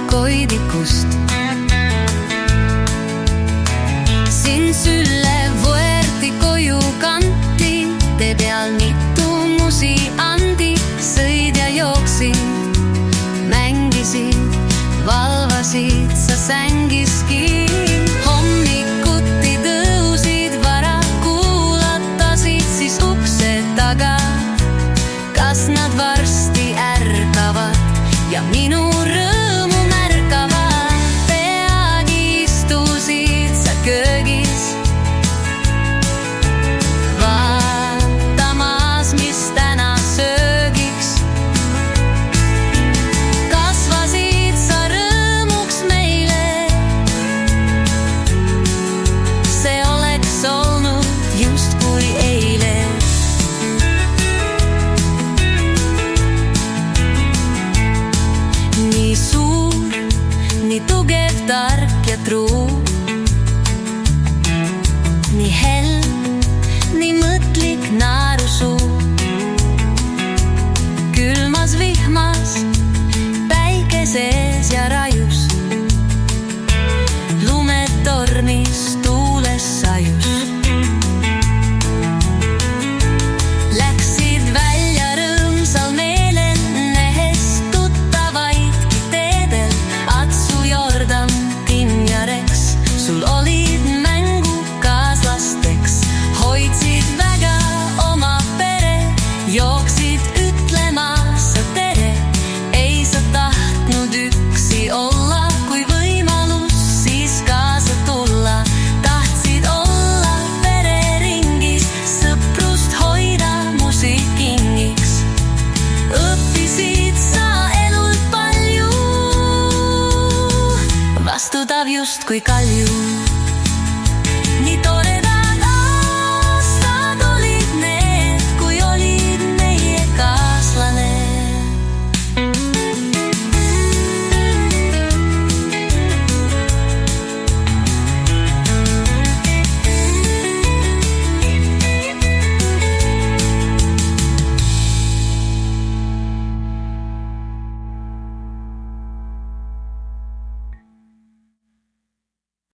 koidikust. Sind sülle võeti koju kanti, tee peal mitu musi andi. Sõid ja jooksid, mängisid, valvasid sa sängiski. Hommikuti tõusid vara, kuulatasid siis ukse taga. Kas nad varsti ärkavad ja minu rõõmu märkavad? Peagi istusid sa köögis, vaatamas, mis täna söögiks. Kasvasid sa rõõmuks meile, see oleks olnud justkui eile. Nii suur, nii tugev, tark ja truu, nii held, nii mõtlik naarusuu. Külmas vihmas, päikeses ja rajus, lumetornis, tuules sajus. Läksid välja rõõmsal meelel, nähes tuttavaidki teedel. Atsu, Jordan, Tim ja Rex, sul olid mängukaaslasteks. Hoidsid väga oma pere, jooksid ütlema sa tere. Ei sa tahtnud üksi olla, kui võimalus siis kaasa tulla. Tahtsid olla pereringis, sõprust hoida musikingiks. Õppisid sa elult palju, vastutav just kui kalju. Nii tore